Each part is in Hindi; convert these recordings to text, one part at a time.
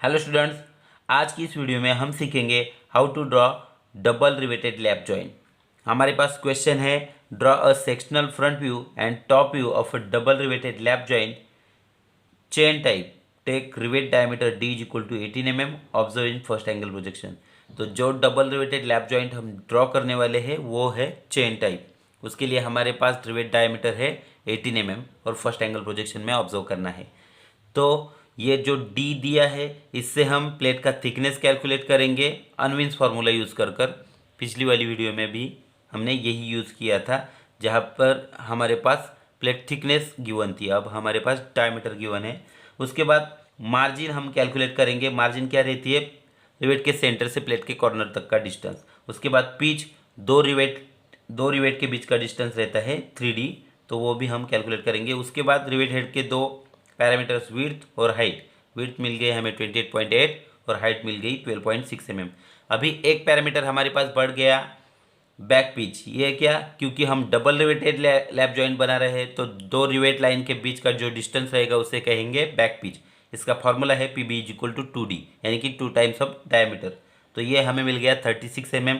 हेलो स्टूडेंट्स, आज की इस वीडियो में हम सीखेंगे how to draw double riveted lap joint. हमारे पास क्वेश्चन है, draw a sectional front view and top view of a double riveted lap joint chain type, take rivet diameter d is equal to 18 mm, observe in first angle projection. तो जो डबल रिवेटेड लैप जॉइंट हम ड्रॉ करने वाले हैं वो है चेन टाइप। उसके लिए हमारे पास रिवेट डायमीटर है 18 mm और फर्स्ट एंगल प्रोजेक्शन में ऑब्जर्व करना है। तो ये जो डी दिया है इससे हम प्लेट का थिकनेस कैलकुलेट करेंगे अनविन्स फार्मूला यूज़ कर कर। पिछली वाली वीडियो में भी हमने यही यूज़ किया था, जहाँ पर हमारे पास प्लेट थिकनेस गिवन थी, अब हमारे पास डायमीटर गिवन है। उसके बाद मार्जिन हम कैलकुलेट करेंगे। मार्जिन क्या रहती है? रिवेट के सेंटर से प्लेट के कॉर्नर तक का डिस्टेंस। उसके बाद पिच, दो रिवेट के बीच का डिस्टेंस रहता है 3D, तो वो भी हम कैलकुलेट करेंगे। उसके बाद रिवेट हेड के दो पैरामीटर्स विड्थ और हाइट। विड्थ मिल गई हमें 28.8 और हाइट मिल गई 12.6 mm। अभी एक पैरामीटर हमारे पास बढ़ गया, बैक पिच। ये क्या? क्योंकि हम डबल रिवेटेड लैप जॉइंट बना रहे हैं तो दो रिवेट लाइन के बीच का जो डिस्टेंस रहेगा उसे कहेंगे बैक पिच। इसका फॉर्मूला है PB is equal to 2D, यानी कि 2 टाइम्स ऑफ डायमीटर। तो ये हमें मिल गया 36 mm।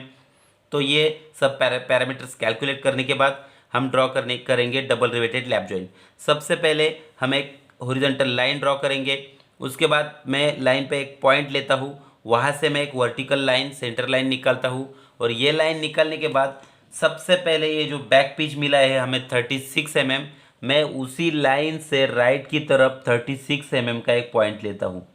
तो ये सब पैरामीटर्स कैलकुलेट करने के बाद हम ड्रॉ करेंगे डबल रिवेटेड लैप जॉइंट। सबसे पहले हम एक हॉरिजॉन्टल लाइन ड्रॉ करेंगे। उसके बाद मैं लाइन पे एक पॉइंट लेता हूँ, वहाँ से मैं एक वर्टिकल लाइन, सेंटर लाइन निकालता हूँ। और ये लाइन निकालने के बाद सबसे पहले ये जो बैक पिच मिला है हमें 36 mm, मैं उसी लाइन से राइट की तरफ 36 mm का एक पॉइंट लेता हूँ।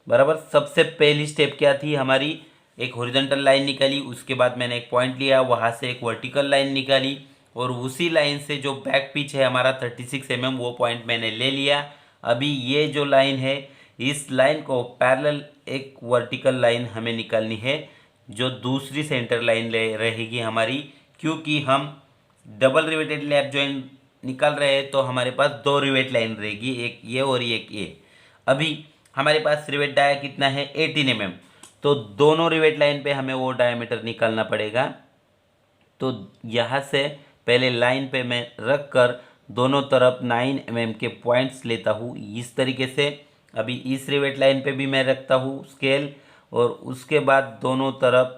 बराबर। सबसे पहली स्टेप क्या थी हमारी? एक हॉरिजॉन्टल लाइन निकाली, उसके बाद मैंने एक पॉइंट लिया, वहाँ से एक वर्टिकल लाइन निकाली और उसी लाइन से जो बैक पिच है हमारा 36 mm, वो पॉइंट मैंने ले लिया। अभी ये जो लाइन है, इस लाइन को पैरेलल एक वर्टिकल लाइन हमें निकालनी है जो दूसरी सेंटर लाइन ले रहेगी हमारी। क्योंकि हम डबल रिवेटेड लैप जॉइंट निकाल रहे हैं तो हमारे पास दो रिवेट लाइन रहेगी, एक ये और एक ये। अभी हमारे पास रिवेट डाया कितना है? 18 mm। तो दोनों रिवेट लाइन पे हमें वो डायमीटर निकालना पड़ेगा। तो यहाँ से पहले लाइन पे मैं रख कर दोनों तरफ 9 mm के पॉइंट्स लेता हूँ इस तरीके से। अभी इस रिवेट लाइन पे भी मैं रखता हूँ स्केल, और उसके बाद दोनों तरफ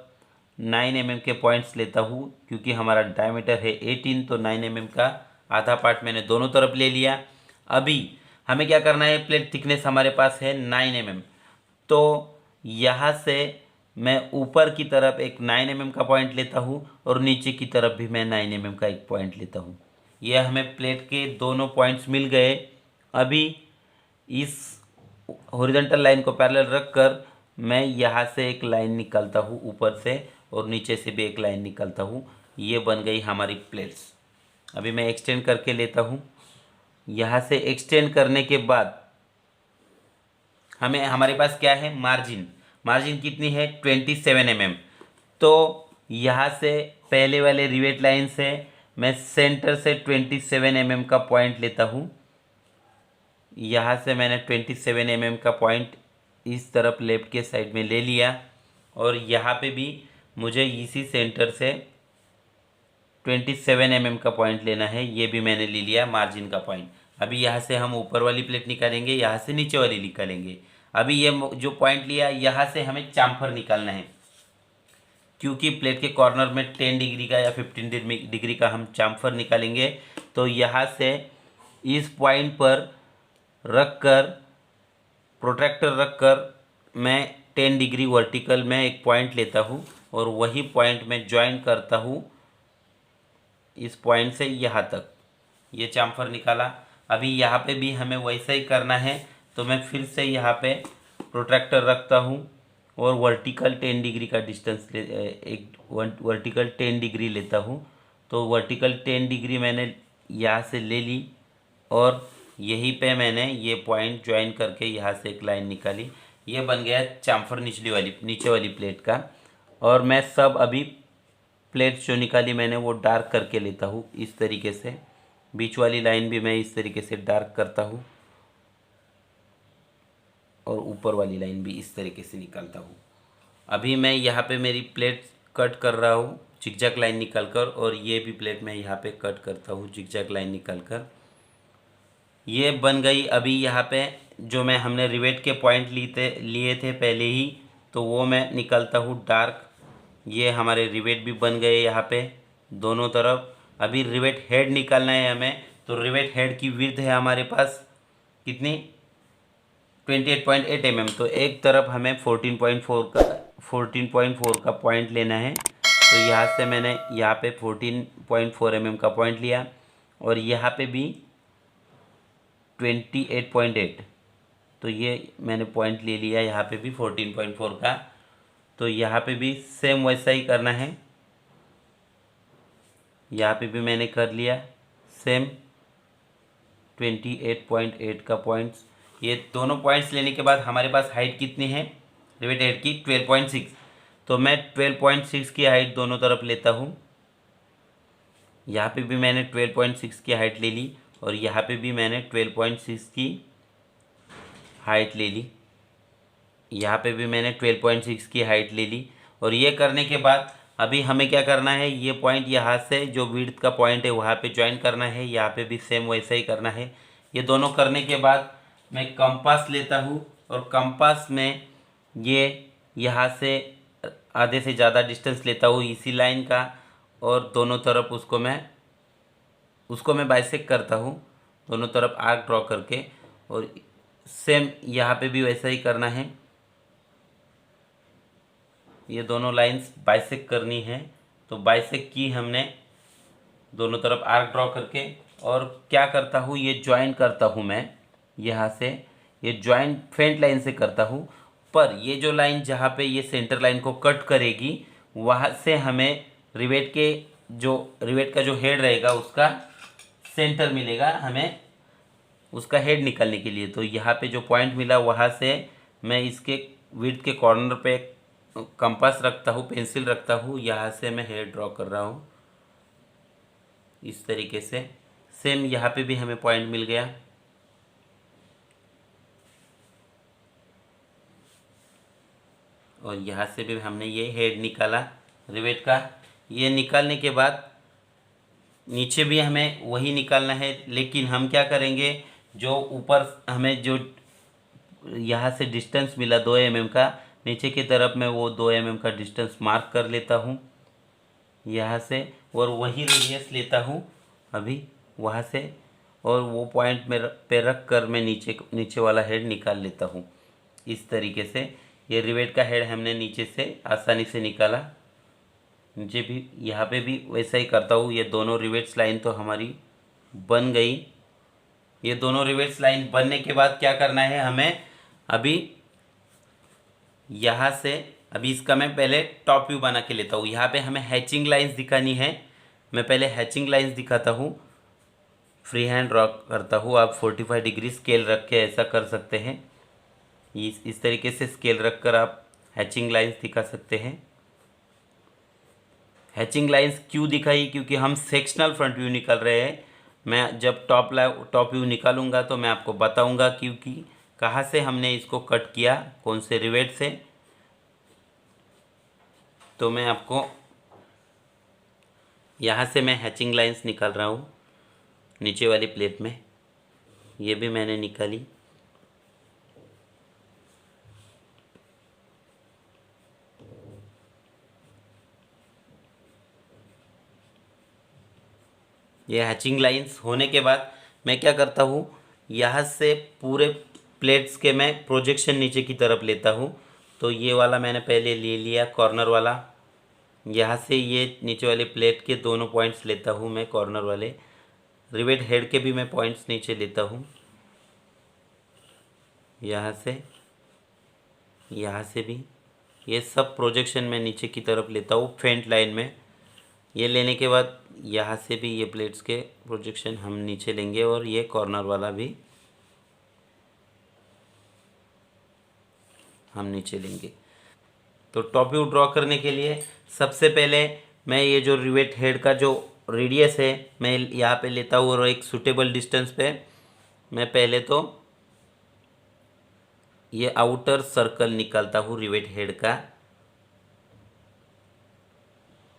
9 mm के पॉइंट्स लेता हूँ। क्योंकि हमारा डायमीटर है 18, तो 9 mm का आधा पार्ट मैंने दोनों तरफ ले लिया। अभी हमें क्या करना है? प्लेट थिकनेस हमारे पास है 9 mm, तो यहाँ से मैं ऊपर की तरफ एक 9 mm का पॉइंट लेता हूँ और नीचे की तरफ भी मैं 9 mm का एक पॉइंट लेता हूँ। यह हमें प्लेट के दोनों पॉइंट्स मिल गए। अभी इस हॉरिजॉन्टल लाइन को पैरेलल रख कर मैं यहाँ से एक लाइन निकालता हूँ ऊपर से, और नीचे से भी एक लाइन निकालता हूँ। ये बन गई हमारी प्लेट्स। अभी मैं एक्सटेंड करके लेता हूँ। यहाँ से एक्सटेंड करने के बाद हमारे पास क्या है? मार्जिन। मार्जिन कितनी है? 27 mm। तो यहाँ से पहले वाले रिवेट लाइन से मैं सेंटर से 27 mm का पॉइंट लेता हूँ। यहाँ से मैंने 27 mm का पॉइंट इस तरफ लेफ्ट के साइड में ले लिया, और यहाँ पे भी मुझे इसी सेंटर से 27 mm का पॉइंट लेना है। ये भी मैंने ले लिया मार्जिन का पॉइंट। अभी यहाँ से हम ऊपर वाली प्लेट निकालेंगे, यहाँ से नीचे वाली निकालेंगे। अभी ये जो पॉइंट लिया, यहाँ से हमें चाम्फर निकालना है। क्योंकि प्लेट के कॉर्नर में 10 डिग्री का या 15 डिग्री का हम चाम्फर निकालेंगे। तो यहाँ से इस पॉइंट पर रख कर, प्रोट्रैक्टर रख कर, मैं 10 डिग्री वर्टिकल में एक पॉइंट लेता हूँ और वही पॉइंट में ज्वाइन करता हूँ इस पॉइंट से यहाँ तक। ये चाम्फर निकाला। अभी यहाँ पे भी हमें वैसा ही करना है, तो मैं फिर से यहाँ पे प्रोट्रैक्टर रखता हूँ और वर्टिकल 10 डिग्री का डिस्टेंस एक वर्टिकल 10 डिग्री लेता हूँ। तो वर्टिकल 10 डिग्री मैंने यहाँ से ले ली और यहीं पे मैंने ये पॉइंट ज्वाइन करके यहाँ से एक लाइन निकाली। ये बन गया चाम्फर नीचे वाली प्लेट का। और मैं सब अभी प्लेट्स जो निकाली मैंने वो डार्क करके लेता हूँ इस तरीके से। बीच वाली लाइन भी मैं इस तरीके से डार्क करता हूँ और ऊपर वाली लाइन भी इस तरीके से निकालता हूँ। अभी मैं यहाँ पे मेरी प्लेट कट कर रहा हूँ जिगजैग लाइन निकाल कर, और ये भी प्लेट मैं यहाँ पे कट करता हूँ जिगजैग लाइन निकाल कर। ये बन गई। अभी यहाँ पे जो मैं हमने रिवेट के पॉइंट लिए थे पहले ही, तो वो मैं निकालता हूँ डार्क। ये हमारे रिवेट भी बन गए यहाँ पे दोनों तरफ। अभी रिवेट हेड निकालना है हमें, तो रिवेट हेड की विड्थ है हमारे पास कितनी, 28.8 mm। तो एक तरफ हमें 14.4 का पॉइंट लेना है। तो यहाँ से मैंने यहाँ पे 14.4 mm का पॉइंट लिया और यहाँ पे भी 28.8, तो ये मैंने पॉइंट ले लिया यहाँ पे भी 14.4 का। तो यहाँ पे भी सेम वैसा ही करना है, यहाँ पे भी मैंने कर लिया सेम 28.8 का पॉइंट्स। ये दोनों पॉइंट्स लेने के बाद हमारे पास हाइट कितनी है रिवेट हेड की, 12.6। तो मैं 12.6 की हाइट दोनों तरफ लेता हूँ। यहाँ पे भी मैंने 12.6 की हाइट ले ली और यहाँ पे भी मैंने 12.6 की हाइट ले ली, यहाँ पे भी मैंने 12.6 की हाइट ले ली। और ये करने के बाद अभी हमें क्या करना है, ये पॉइंट यहाँ से जो विड्थ का पॉइंट है वहाँ पे ज्वाइन करना है, यहाँ पे भी सेम वैसा ही करना है। ये दोनों करने के बाद मैं कंपास लेता हूँ और कंपास में ये यहाँ से आधे से ज़्यादा डिस्टेंस लेता हूँ इसी लाइन का, और दोनों तरफ उसको मैं बाइसेक्ट करता हूँ दोनों तरफ आर्क ड्रॉ करके। और सेम यहाँ पे भी वैसा ही करना है, ये दोनों लाइंस बाइसेक्ट करनी है। तो बाइसेक्ट की हमने दोनों तरफ आर्क ड्रॉ करके। और क्या करता हूँ, ये ज्वाइन करता हूँ मैं यहाँ से, ये ज्वाइन फेंट लाइन से करता हूँ। पर ये जो लाइन जहाँ पे ये सेंटर लाइन को कट करेगी वहाँ से हमें रिवेट का जो हेड रहेगा उसका सेंटर मिलेगा हमें उसका हेड निकालने के लिए। तो यहाँ पे जो पॉइंट मिला वहाँ से मैं इसके विड्थ के कॉर्नर पे कंपास रखता हूँ, पेंसिल रखता हूँ, यहाँ से मैं हेड ड्रॉ कर रहा हूँ इस तरीके से। सेम यहाँ पे भी हमें पॉइंट मिल गया। और यहाँ से भी हमने ये हेड निकाला रिवेट का। ये निकालने के बाद नीचे भी हमें वही निकालना है, लेकिन हम क्या करेंगे, जो ऊपर हमें जो यहाँ से डिस्टेंस मिला 2 mm का, नीचे की तरफ मैं वो 2 mm का डिस्टेंस मार्क कर लेता हूँ यहाँ से, और वही रेडियस लेता हूँ अभी वहाँ से, और वो पॉइंट में पे रख कर मैं नीचे वाला हेड निकाल लेता हूँ इस तरीके से। ये रिवेट का हेड हमने नीचे से आसानी से निकाला। नीचे भी यहाँ पे भी वैसा ही करता हूँ। ये दोनों रिवेट्स लाइन तो हमारी बन गई। ये दोनों रिवेट्स लाइन बनने के बाद क्या करना है हमें, अभी यहाँ से अभी इसका मैं पहले टॉप व्यू बना के लेता हूँ। यहाँ पे हमें हैचिंग लाइंस दिखानी है, मैं पहले हैचिंग लाइंस दिखाता हूँ। फ्री हैंड ड्रॉ करता हूँ, आप 45 डिग्री स्केल रख के ऐसा कर सकते हैं। इस तरीके से स्केल रख कर आप हैचिंग लाइंस दिखा सकते हैं। हैचिंग लाइंस क्यों दिखाई, क्योंकि हम सेक्शनल फ्रंट व्यू निकाल रहे हैं। मैं जब टॉप व्यू निकालूंगा तो मैं आपको बताऊंगा क्योंकि कहाँ से हमने इसको कट किया, कौन से रिवेट से। तो मैं आपको यहाँ से मैं हैचिंग लाइंस निकाल रहा हूँ नीचे वाली प्लेट में, ये भी मैंने निकाली। ये हैचिंग लाइंस होने के बाद मैं क्या करता हूँ, यहाँ से पूरे प्लेट्स के मैं प्रोजेक्शन नीचे की तरफ लेता हूँ। तो ये वाला मैंने पहले ले लिया कॉर्नर वाला, यहाँ से ये नीचे वाले प्लेट के दोनों पॉइंट्स लेता हूँ मैं कॉर्नर वाले। रिवेट हेड के भी मैं पॉइंट्स नीचे लेता हूँ, यहाँ से भी ये सब प्रोजेक्शन मैं नीचे की तरफ लेता हूँ फेंट लाइन में। ये लेने के बाद यहाँ से भी ये प्लेट्स के प्रोजेक्शन हम नीचे लेंगे और ये कॉर्नर वाला भी हम नीचे लेंगे। तो टॉप व्यू ड्रॉ करने के लिए सबसे पहले मैं ये जो रिवेट हेड का जो रेडियस है मैं यहाँ पे लेता हूँ, और एक सूटेबल डिस्टेंस पे मैं पहले तो ये आउटर सर्कल निकालता हूँ रिवेट हेड का।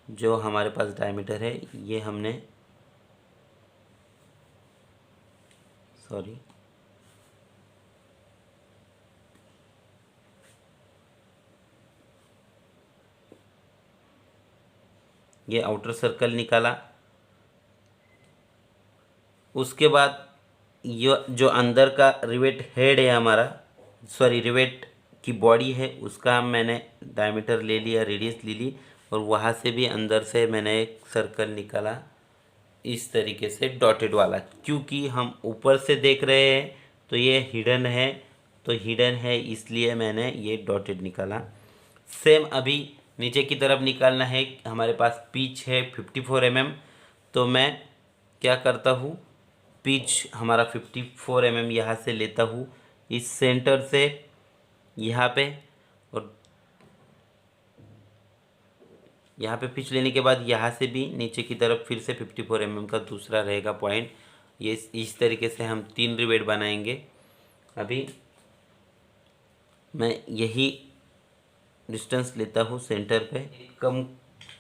जो हमारे पास डायमीटर है ये हमने ये आउटर सर्कल निकाला। उसके बाद ये जो अंदर का रिवेट हेड है हमारा, सॉरी रिवेट की बॉडी है, उसका मैंने डायमीटर ले लिया, रेडियस ले ली, और वहाँ से भी अंदर से मैंने एक सर्कल निकाला इस तरीके से डॉटेड वाला। क्योंकि हम ऊपर से देख रहे हैं तो ये हिडन है, तो हिडन है इसलिए मैंने ये डॉटेड निकाला। सेम अभी नीचे की तरफ निकालना है। हमारे पास पिच है 54 mm, तो मैं क्या करता हूँ, पिच हमारा 54 mm यहाँ से लेता हूँ, इस सेंटर से यहाँ पे, और यहाँ पे पिच लेने के बाद यहाँ से भी नीचे की तरफ फिर से 54 mm का दूसरा रहेगा पॉइंट। ये इस तरीके से हम 3 रिवेट बनाएंगे। अभी मैं यही डिस्टेंस लेता हूँ सेंटर पे। कम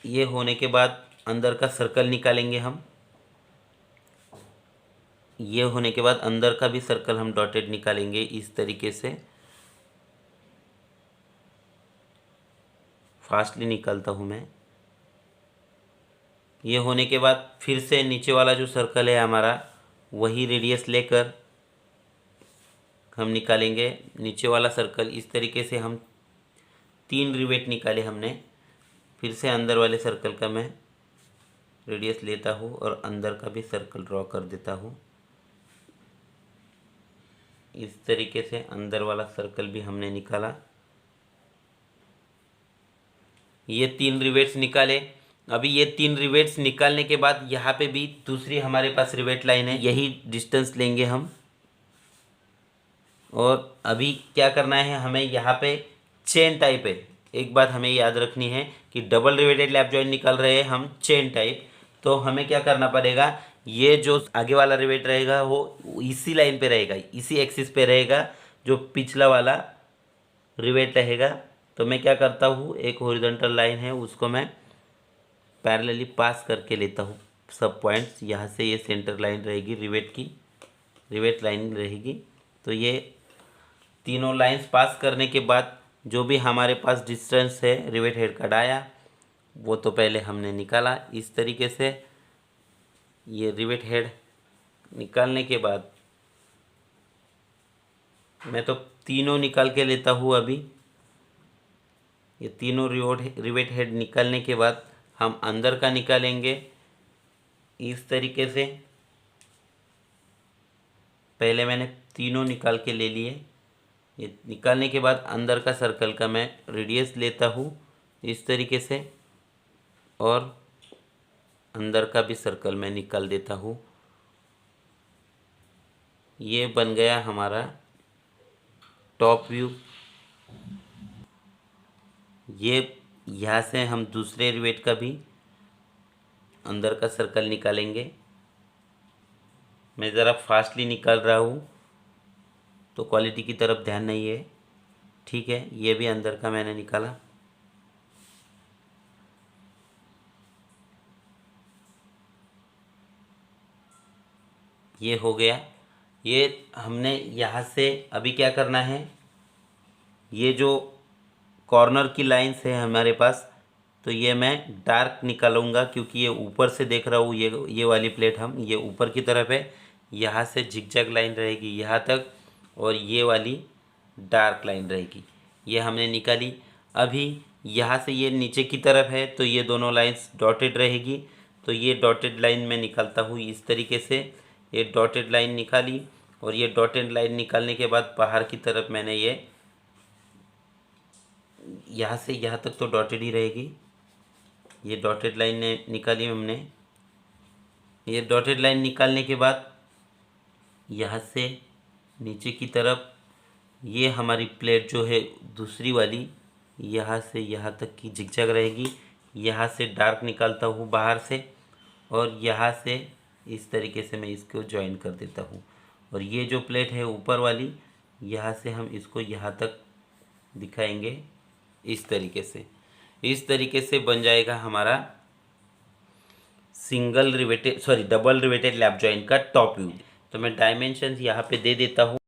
ये होने के बाद अंदर का सर्कल निकालेंगे हम। ये होने के बाद अंदर का भी सर्कल हम डॉटेड निकालेंगे इस तरीके से। फास्टली निकालता हूँ मैं। ये होने के बाद फिर से नीचे वाला जो सर्कल है हमारा, वही रेडियस लेकर हम निकालेंगे नीचे वाला सर्कल। इस तरीके से हम 3 रिवेट निकाले हमने। फिर से अंदर वाले सर्कल का मैं रेडियस लेता हूँ और अंदर का भी सर्कल ड्रॉ कर देता हूँ। इस तरीके से अंदर वाला सर्कल भी हमने निकाला। ये 3 रिवेट्स निकाले। अभी ये 3 रिवेट्स निकालने के बाद यहाँ पे भी दूसरी हमारे पास रिवेट लाइन है, यही डिस्टेंस लेंगे हम। और अभी क्या करना है, हमें यहाँ पे चेन टाइप है। एक बात हमें याद रखनी है कि डबल रिवेटेड लैप जॉइंट निकाल रहे हैं हम चेन टाइप, तो हमें क्या करना पड़ेगा, ये जो आगे वाला रिवेट रहेगा वो इसी लाइन पे रहेगा, इसी एक्सिस पे रहेगा जो पिछला वाला रिवेट रहेगा। तो मैं क्या करता हूँ, एक हॉरिजॉन्टल लाइन है उसको मैं पैरेलली पास करके लेता हूँ सब पॉइंट्स। यहाँ से ये सेंटर लाइन रहेगी रिवेट की, रिवेट लाइन रहेगी। तो ये तीनों लाइंस पास करने के बाद जो भी हमारे पास डिस्टेंस है रिवेट हेड का डाया, वो तो पहले हमने निकाला इस तरीके से। ये रिवेट हेड निकालने के बाद मैं तो तीनों निकाल के लेता हूँ। अभी ये तीनों रिवेट हेड निकालने के बाद हम अंदर का निकालेंगे इस तरीके से। पहले मैंने तीनों निकाल के ले लिए। ये निकालने के बाद अंदर का सर्कल का मैं रेडियस लेता हूँ इस तरीके से, और अंदर का भी सर्कल मैं निकाल देता हूँ। ये बन गया हमारा टॉप व्यू। ये यहाँ से हम दूसरे रिवेट का भी अंदर का सर्कल निकालेंगे। मैं ज़रा फास्टली निकाल रहा हूँ तो क्वालिटी की तरफ ध्यान नहीं है, ठीक है। ये भी अंदर का मैंने निकाला। ये हो गया। ये हमने यहाँ से अभी क्या करना है, ये जो कॉर्नर की लाइंस है हमारे पास, तो ये मैं डार्क निकालूंगा क्योंकि ये ऊपर से देख रहा हूँ। ये वाली प्लेट हम ये ऊपर की तरफ है, यहाँ से झिकझैक लाइन रहेगी यहाँ तक, और ये वाली डार्क लाइन रहेगी। ये हमने निकाली। अभी यहाँ से ये नीचे की तरफ है तो ये दोनों लाइंस डॉटेड रहेगी, तो ये डॉटेड लाइन मैं निकालता हूँ इस तरीके से। ये डॉटेड लाइन निकाली, और ये डॉटेड लाइन निकालने के बाद बाहर की तरफ मैंने ये यहाँ से यहाँ तक तो डॉटेड ही रहेगी। ये डॉटेड लाइन ने निकाली हमने। ये डॉटेड लाइन निकालने के बाद यहाँ से नीचे की तरफ ये हमारी प्लेट जो है दूसरी वाली, यहाँ से यहाँ तक की झिकझैक रहेगी। यहाँ से डार्क निकालता हूँ बाहर से, और यहाँ से इस तरीके से मैं इसको ज्वाइन कर देता हूँ। और ये जो प्लेट है ऊपर वाली, यहाँ से हम इसको यहाँ तक दिखाएंगे इस तरीके से। इस तरीके से बन जाएगा हमारा single riveted sorry double riveted lap joint का टॉप व्यू। तो मैं डायमेंशंस यहाँ पे दे देता हूँ।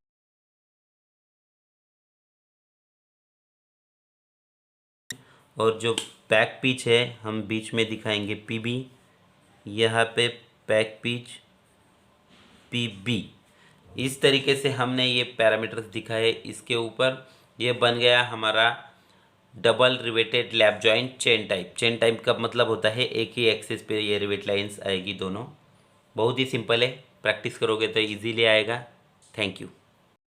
और जो बैक पिच है हम बीच में दिखाएंगे PB, यहाँ पे बैक पिच PB। इस तरीके से हमने ये पैरामीटर्स दिखाए इसके ऊपर। ये बन गया हमारा double riveted lap joint chain type. Chain type का मतलब होता है एक ही एक्सिस पे ये रिवेट लाइंस आएगी दोनों। बहुत ही सिंपल है, प्रैक्टिस करोगे तो इजीली आएगा। Thank you.